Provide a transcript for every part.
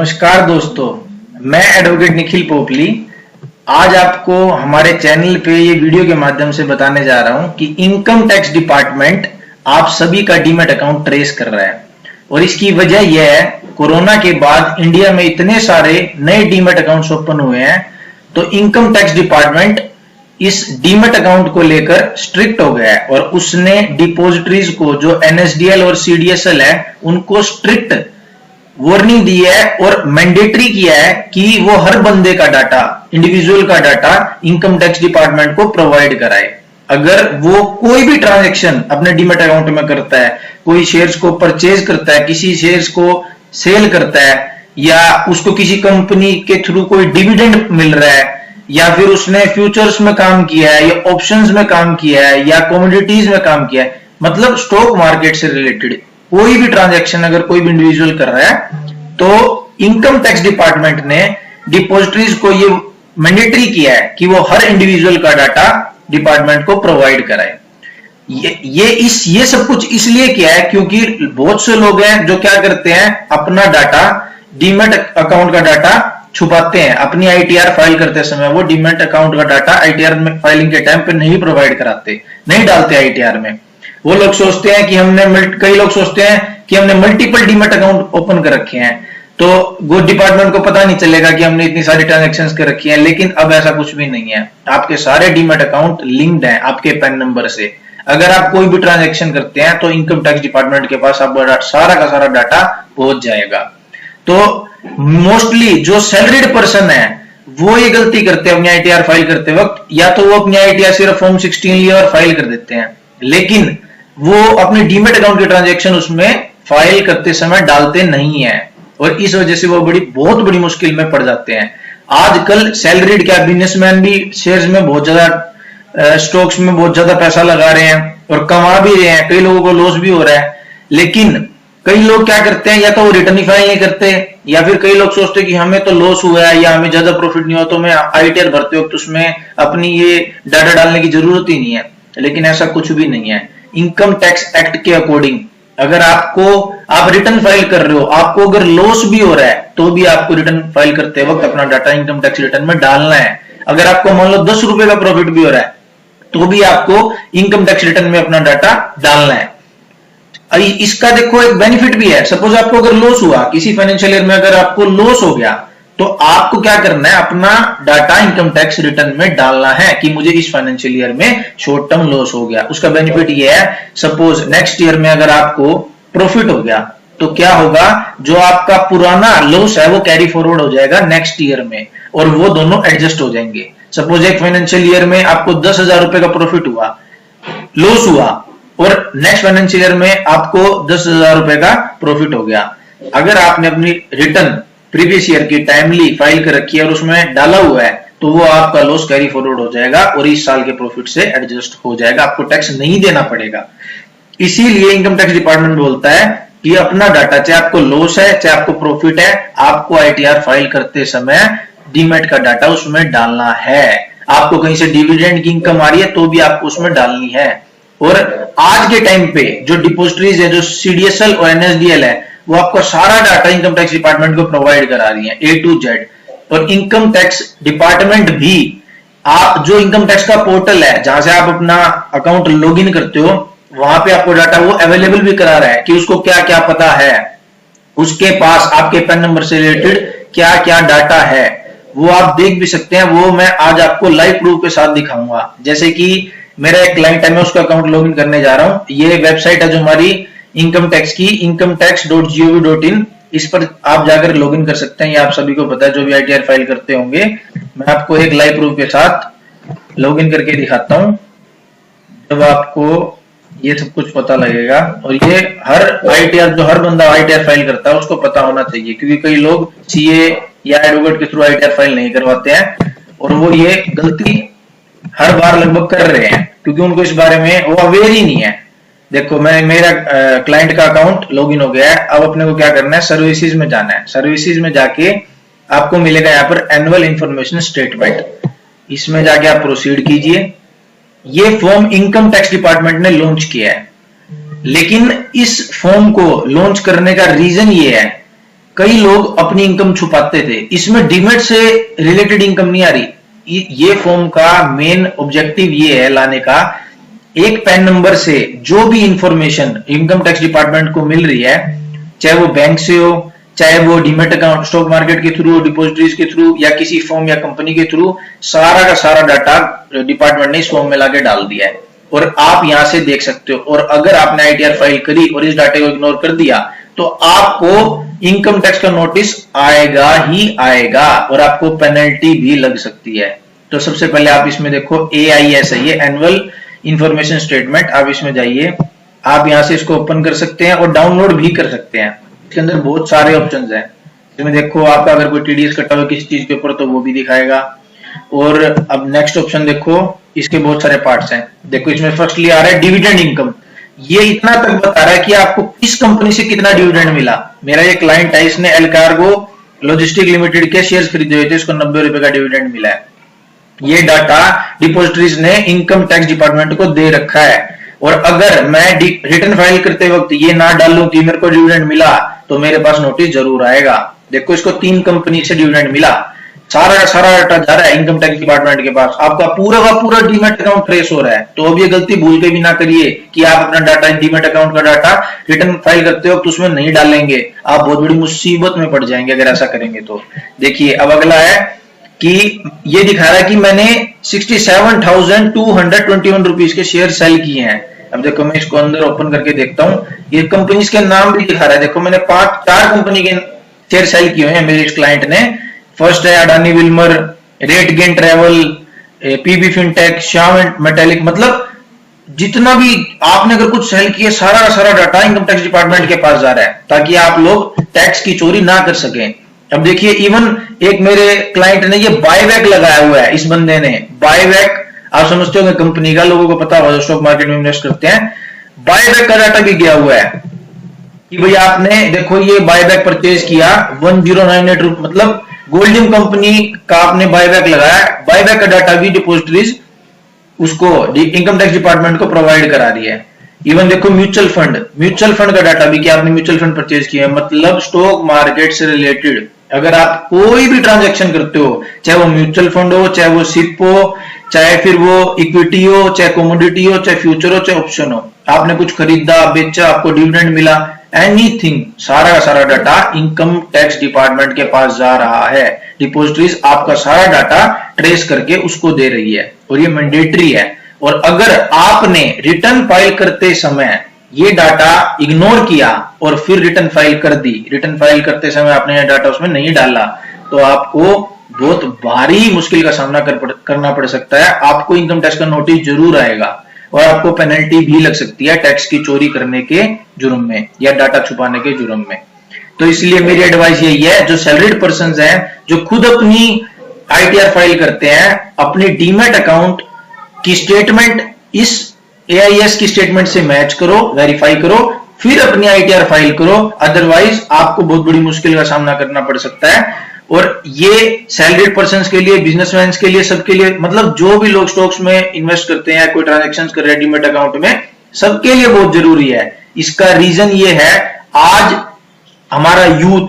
नमस्कार दोस्तों, मैं एडवोकेट निखिल पोपली आज आपको हमारे चैनल पे ये वीडियो के माध्यम से बताने जा रहा हूं कि इनकम टैक्स डिपार्टमेंट आप सभी का डीमैट अकाउंट ट्रेस कर रहा है। और इसकी वजह यह है, कोरोना के बाद इंडिया में इतने सारे नए डीमैट अकाउंट्स ओपन हुए हैं, तो इनकम टैक्स डिपार्टमेंट इस डीमैट अकाउंट को लेकर स्ट्रिक्ट हो गया है और उसने डिपॉजिटरीज को जो एनएसडीएल और सीडीएसएल है उनको स्ट्रिक्ट वार्निंग दी है और मैंडेटरी किया है कि वो हर बंदे का डाटा, इंडिविजुअल का डाटा इनकम टैक्स डिपार्टमेंट को प्रोवाइड कराए। अगर वो कोई भी ट्रांजैक्शन अपने डीमैट अकाउंट में करता है, कोई शेयर्स को परचेज करता है, किसी शेयर्स को सेल करता है, या उसको किसी कंपनी के थ्रू कोई डिविडेंड मिल रहा है, या फिर उसने फ्यूचर्स में काम किया है, या ऑप्शंस में काम किया है, या कमोडिटीज में काम किया है, मतलब स्टॉक मार्केट से रिलेटेड कोई भी ट्रांजैक्शन अगर कोई भी इंडिविजुअल कर रहा है, तो इनकम टैक्स डिपार्टमेंट ने डिपॉजिटरीज को ये मैंडेटरी किया है कि वो हर इंडिविजुअल का डाटा डिपार्टमेंट को प्रोवाइड कराए। ये सब कुछ इसलिए किया है क्योंकि बहुत से लोग हैं जो क्या करते हैं, अपना डाटा, डीमैट अकाउंट का डाटा छुपाते हैं। अपनी आईटीआर फाइल करते समय वो डीमैट अकाउंट का डाटा आईटीआर में फाइलिंग के टाइम पे नहीं प्रोवाइड कराते, नहीं डालते आईटीआर में। वो लोग सोचते हैं कि कई लोग सोचते हैं कि हमने मल्टीपल डीमैट अकाउंट ओपन कर रखे हैं, तो वो डिपार्टमेंट को पता नहीं चलेगा कि हमने इतनी सारी ट्रांजैक्शंस कर रखी हैं। लेकिन अब ऐसा कुछ भी नहीं है, आपके सारे डीमैट अकाउंट लिंक्ड हैं आपके पैन नंबर से। अगर आप कोई भी ट्रांजैक्शन करते हैं तो इनकम टैक्स डिपार्टमेंट के पास आपका सारा का सारा डाटा पहुंच जाएगा। तो मोस्टली जो सैलरीड पर्सन है वो ये गलती करते हैं अपनी आईटीआर फाइल करते वक्त, या तो वो अपनी आईटीआर सिर्फ फॉर्म 16 लिए और फाइल कर देते हैं, लेकिन वो अपने डीमैट अकाउंट के ट्रांजैक्शन उसमें फाइल करते समय डालते नहीं है, और इस वजह से वो बहुत बड़ी मुश्किल में पड़ जाते हैं। आजकल सैलरीड क्या, बिजनेसमैन भी शेयर्स में बहुत ज्यादा, स्टॉक्स में बहुत ज्यादा पैसा लगा रहे हैं और कमा भी रहे हैं, कई लोगों को लॉस भी हो रहा है। लेकिन कई लोग क्या करते हैं, या तो वो रिटर्न ही फाइल नहीं करते, या फिर कई लोग सोचते हैं कि हमें तो लॉस हुआ है या हमें ज्यादा प्रॉफिट नहीं हुआ तो मैं आईटीआर भरते वक्त उसमें अपनी ये डाटा डालने की जरूरत ही नहीं है। लेकिन ऐसा कुछ भी नहीं है। इनकम टैक्स एक्ट के अकॉर्डिंग अगर आप रिटर्न फाइल कर रहे हो, आपको अगर लॉस भी हो रहा है तो भी आपको रिटर्न फाइल करते वक्त अपना डाटा इनकम टैक्स रिटर्न में डालना है। अगर आपको मान लो 10 रुपए का प्रॉफिट भी हो रहा है तो भी आपको इनकम टैक्स रिटर्न में अपना डाटा डालना है। इसका देखो एक बेनिफिट भी है। सपोज आपको अगर लॉस हुआ किसी फाइनेंशियल ईयर में, अगर आपको लॉस हो गया तो आपको क्या करना है, अपना डाटा इनकम टैक्स रिटर्न में डालना है कि मुझे इस फाइनेंशियल ईयर में शॉर्ट टर्म लॉस हो गया। उसका बेनिफिट ये है, सपोज नेक्स्ट ईयर में अगर आपको प्रॉफिट हो गया तो क्या होगा, जो आपका पुराना लॉस है वो कैरी फॉरवर्ड हो जाएगा नेक्स्ट ईयर में और वो दोनों एडजस्ट हो जाएंगे। सपोज एक फाइनेंशियल ईयर में आपको 10,000 रुपए का प्रॉफिट हुआ, लॉस हुआ, और नेक्स्ट फाइनेंशियल ईयर में आपको 10,000 रुपए का प्रॉफिट हो गया। अगर आपने अपनी रिटर्न प्रीवियस ईयर की टाइमली फाइल कर रखी है और उसमें डाला हुआ है तो वो आपका लॉस कैरी फॉरवर्ड हो जाएगा और इस साल के प्रॉफिट से एडजस्ट हो जाएगा, आपको टैक्स नहीं देना पड़ेगा। इसीलिए इनकम टैक्स डिपार्टमेंट बोलता है कि अपना डाटा, चाहे आपको लॉस है चाहे आपको प्रॉफिट है, आपको आईटीआर फाइल करते समय डीमैट का डाटा उसमें डालना है। आपको कहीं से डिविडेंड की इनकम आ रही है तो भी आपको उसमें डालनी है। और आज के टाइम पे जो डिपॉजिटरीज है, जो सीडीएसएल और एनएसडीएल है, वो आपको सारा डाटा इनकम टैक्स डिपार्टमेंट को प्रोवाइड करा रही है A to Z। और इनकम टैक्स डिपार्टमेंट भी, आप जो इनकम टैक्स का पोर्टल है जहां से आप अपना अकाउंट लॉगिन करते हो, वहां पे आपको डाटा वो अवेलेबल भी करा रहा है कि उसको क्या क्या पता है, उसके पास आपके पैन नंबर से रिलेटेड क्या क्या डाटा है, वो आप देख भी सकते हैं। वो मैं आज आपको लाइव प्रूफ के साथ दिखाऊंगा। जैसे कि मेरा एक क्लाइंट है, मैं उसका अकाउंट लॉगिन करने जा रहा हूं। ये वेबसाइट है जो हमारी इनकम टैक्स की, incometax.gov.in, इस पर आप जाकर लॉगिन कर सकते हैं। ये आप सभी को पता है जो भी आईटीआर फाइल करते होंगे। मैं आपको एक लाइव प्रूफ के साथ लॉगिन करके दिखाता हूं, जब आपको ये सब कुछ पता लगेगा। और ये हर आईटीआर, जो हर बंदा आईटीआर फाइल करता है उसको पता होना चाहिए, क्योंकि कई लोग सीए या एडवोकेट के थ्रू आईटीआर फाइल नहीं करवाते हैं और वो ये गलती हर बार लगभग कर रहे हैं क्योंकि उनको इस बारे में वो अवेयर ही नहीं है। देखो, मेरा क्लाइंट का अकाउंट लॉगिन हो गया है। अब अपने को क्या करना है, सर्विसेज में जाना है। सर्विसेज में जाके आपको मिलेगा यहाँ पर एनुअल इंफॉर्मेशन स्टेटमेंट, इसमें जाके आप प्रोसीड कीजिए। ये फॉर्म इनकम टैक्स डिपार्टमेंट ने लॉन्च किया है, लेकिन इस फॉर्म को लॉन्च करने का रीजन ये है कई लोग अपनी इनकम छुपाते थे, इसमें डीमेट से रिलेटेड इनकम नहीं आ रही। ये फॉर्म का मेन ऑब्जेक्टिव ये है लाने का, एक पैन नंबर से जो भी इंफॉर्मेशन इनकम टैक्स डिपार्टमेंट को मिल रही है, चाहे वो बैंक से हो, चाहे वो डीमेट अकाउंट स्टॉक मार्केट के थ्रू, डिपॉजिटरीज के थ्रू, या किसी फॉर्म या कंपनी के थ्रू, सारा का सारा डाटा डिपार्टमेंट ने इस फॉर्म में लाके डाल दिया है और आप यहां से देख सकते हो। और अगर आपने आईटीआर फाइल करी और इस डाटे को इग्नोर कर दिया तो आपको इनकम टैक्स का नोटिस आएगा ही आएगा और आपको पेनल्टी भी लग सकती है। तो सबसे पहले आप इसमें देखो AIS है, ये एनुअल इंफॉर्मेशन स्टेटमेंट। आप इसमें जाइए, आप यहां से इसको ओपन कर सकते हैं और डाउनलोड भी कर सकते हैं। इसके अंदर बहुत सारे ऑप्शंस हैं, इसमें देखो आपका अगर कोई TDS कटा हुआ किसी चीज के ऊपर तो वो भी दिखाएगा। और अब नेक्स्ट ऑप्शन देखो, इसके बहुत सारे पार्ट्स हैं। देखो इसमें फर्स्टली आ रहा है डिविडेंड इनकम, ये इतना तक बता रहा है कि आपको किस कंपनी से कितना डिविडेंड मिला। मेरा ये क्लाइंट है, इसने एल कार्गो लॉजिस्टिक लिमिटेड के शेयर्स खरीदे हुए थे, इसको 90 रुपए का डिविडेंड मिला है। ये डाटा डिपॉजिटरीज ने इनकम टैक्स डिपार्टमेंट को दे रखा है। और अगर मैं रिटर्न फाइल करते वक्त ये ना डालूं कि मेरे को डिविडेंड मिला तो मेरे पास नोटिस जरूर आएगा। देखो इसको 3 कंपनी से डिविडेंड मिला, सारा का सारा डाटा जा रहा है इनकम टैक्स डिपार्टमेंट के पास, आपका पूरा का पूरा डीमेट अकाउंट ट्रेस हो रहा है। तो अब ये गलती भूल के भी ना करिए कि आप अपना डाटा डीमेट अकाउंट का डाटा रिटर्न फाइल करते हो तो उसमें नहीं डालेंगे, आप बहुत बड़ी मुसीबत में पड़ जाएंगे अगर ऐसा करेंगे तो। देखिए अब अगला है कि ये दिखा रहा है कि मैंने 67,221 रुपीज के शेयर सेल किए हैं। अब देखो मैं इसको अंदर ओपन करके देखता हूं, ये कंपनीज के नाम भी दिखा रहा है। देखो मैंने 4 कंपनी के शेयर सेल किए हैं मेरे इस क्लाइंट ने। फर्स्ट है Adani Wilmer, rate gain travel, PB fintech, Shyam metallic. मतलब जितना भी आपने अगर कुछ सेल किया सारा का सारा डाटा इनकम टैक्स डिपार्टमेंट के पास जा रहा है ताकि आप लोग टैक्स की चोरी ना कर सकें। अब देखिए इवन एक मेरे क्लाइंट ने ये बायबैक लगाया हुआ है, इस बंदे ने बायबैक, आप समझते हो कंपनी का, लोगों को पता होगा स्टॉक मार्केट में इन्वेस्ट करते हैं, बायबैक का डाटा भी गया हुआ है कि भाई आपने देखो ये बायबैक परचेज किया 1098 रुपए, मतलब गोल्डियम कंपनी का आपने बायबैक लगाया। बायबैक का डाटा भी डिपॉजिटरीज उसको इनकम टैक्स डिपार्टमेंट को प्रोवाइड करा दिया है। इवन देखो म्यूचुअल फंड का डाटा भी कि आपने म्यूचुअल फंड परचेज किया है, मतलब स्टॉक मार्केट से रिलेटेड अगर आप कोई भी ट्रांजैक्शन करते हो, चाहे वो म्यूचुअल फंड हो, चाहे वो सिप हो, चाहे फिर वो इक्विटी हो, चाहे कमोडिटी हो, चाहे फ्यूचर हो, चाहे ऑप्शन हो, आपने कुछ खरीदा बेचा, आपको डिविडेंड मिला, एनीथिंग, सारा का सारा डाटा इनकम टैक्स डिपार्टमेंट के पास जा रहा है। डिपॉजिटरीज आपका सारा डाटा ट्रेस करके उसको दे रही है और ये मैंडेटरी है। और अगर आपने रिटर्न फाइल करते समय ये डाटा इग्नोर किया और फिर रिटर्न फाइल कर दी, रिटर्न फाइल करते समय आपने ये डाटा उसमें नहीं डाला, तो आपको बहुत भारी मुश्किल का सामना करना पड़ सकता है। आपको इनकम टैक्स का नोटिस जरूर आएगा और आपको पेनल्टी भी लग सकती है टैक्स की चोरी करने के जुर्म में या डाटा छुपाने के जुर्म में। तो इसलिए मेरी एडवाइस यही है, जो सैलरीड पर्संस हैं, जो खुद अपनी आईटीआर फाइल करते हैं, अपनी डीमेट अकाउंट की स्टेटमेंट इस AIS की स्टेटमेंट से मैच करो, वेरीफाई करो, फिर अपनी आईटीआर फाइल करो, अदरवाइज आपको बहुत बड़ी मुश्किल का सामना करना पड़ सकता है। और ये सैलरीड पर्संस के लिए, बिजनेसमैन के लिए, सबके लिए, मतलब जो भी लोग स्टॉक्स में इन्वेस्ट करते हैं, कोई ट्रांजैक्शंस कर रहे हैं डीमेट अकाउंट में, सबके लिए बहुत जरूरी है। इसका रीजन ये है, आज हमारा यूथ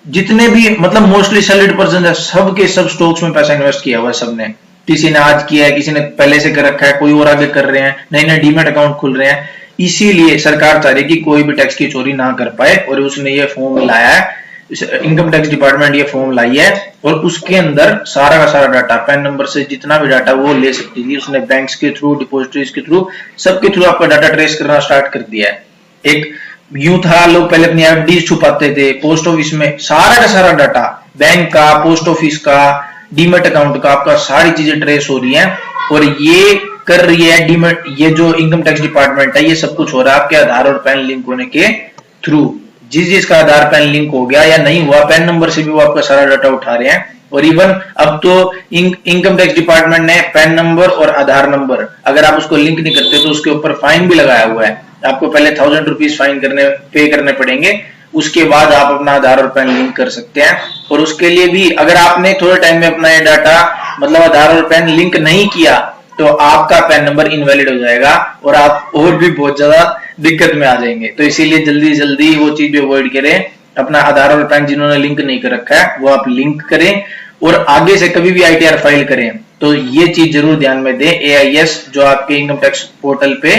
जितने भी, मतलब मोस्टली सैलरीड पर्सन है, सबके सब स्टॉक्स में पैसा इन्वेस्ट किया हुआ है सबने। किसी ने आज किया है, किसी ने पहले से कर रखा है, कोई और आगे कर रहे हैं, नए नए डीमेट अकाउंट खुल रहे हैं। इसीलिए सरकार चाह रही है कि कोई भी टैक्स की चोरी ना कर पाए और उसने ये फॉर्म लाया है, इनकम टैक्स डिपार्टमेंट ये फॉर्म लाई है और उसके अंदर सारा का सारा डाटा, पैन नंबर से जितना भी डाटा वो ले सकती थी, उसने बैंक्स के थ्रू, डिपॉजिटरीज के थ्रू, सबके थ्रू आपका डाटा ट्रेस करना स्टार्ट कर दिया है। एक यूं था, लोग पहले अपनी एफडी छुपाते थे पोस्ट ऑफिस में, सारा का सारा डाटा बैंक का, पोस्ट ऑफिस का, डीमेट अकाउंट का, आपका सारी चीजें ट्रेस हो रही हैं और ये कर रही है डीमेट, ये जो इनकम टैक्स डिपार्टमेंट है, ये सब कुछ हो रहा है आपके आधार और पैन लिंक होने के थ्रू। जिसका आधार पैन लिंक हो गया या नहीं हुआ, पैन नंबर से भी वो आपका सारा डाटा उठा रहे हैं। और इवन अब तो इनकम टैक्स डिपार्टमेंट ने पैन नंबर और आधार नंबर, अगर आप उसको लिंक नहीं करते तो उसके ऊपर फाइन भी लगाया हुआ है। आपको पहले 1000 रुपीज फाइन पे करने पड़ेंगे, उसके बाद आप अपना आधार और पैन लिंक कर सकते हैं। और उसके लिए भी अगर आपने थोड़े टाइम में अपना ये डाटा, मतलब आधार और पैन लिंक नहीं किया, तो आपका पैन नंबर इनवैलिड हो जाएगा और आप और भी बहुत ज्यादा दिक्कत में आ जाएंगे। तो इसीलिए जल्दी जल्दी वो चीज भी अवॉइड करें, अपना आधार और पैन जिन्होंने लिंक नहीं कर रखा है वो आप लिंक करें, और आगे से कभी भी ITR फाइल करें तो ये चीज जरूर ध्यान में दें। AIS जो आपके इनकम टैक्स पोर्टल पे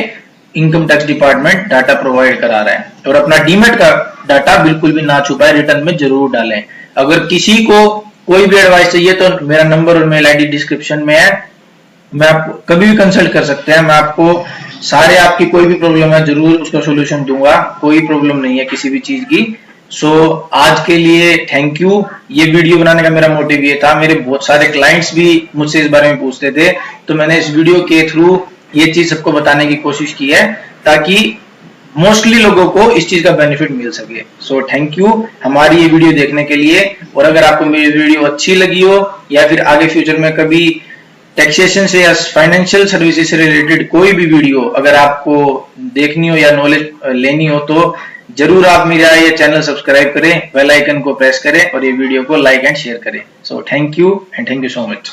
income tax department data provide करा रहा है, और अपना डीमेट का डाटा बिल्कुल भी ना छुपाए, रिटर्न में जरूर डालें। अगर किसी को कोई भी एडवाइस चाहिए तो मेरा नंबर और मेल ID डिस्क्रिप्शन में है, मैं आपको कभी भी कंसल्ट कर सकते हैं। मैं आपको सारे आपकी कोई भी प्रॉब्लम है जरूर उसका सोल्यूशन दूंगा, कोई प्रॉब्लम नहीं है किसी भी चीज की। सो आज के लिए थैंक यू। ये वीडियो बनाने का मेरा मोटिव ये था, मेरे बहुत सारे क्लाइंट्स भी मुझसे इस बारे में पूछते थे, तो मैंने इस वीडियो के थ्रू ये चीज सबको बताने की कोशिश की है ताकि मोस्टली लोगों को इस चीज का बेनिफिट मिल सके। सो थैंक यू हमारी ये वीडियो देखने के लिए। और अगर आपको मेरी वीडियो अच्छी लगी हो या फिर आगे फ्यूचर में कभी टैक्सेशन से या फाइनेंशियल सर्विसेज से रिलेटेड कोई भी वीडियो अगर आपको देखनी हो या नॉलेज लेनी हो तो जरूर आप मेरा ये चैनल सब्सक्राइब करें, बेल आइकन को प्रेस करें और ये वीडियो को लाइक एंड शेयर करें। So thank you and thank you so much.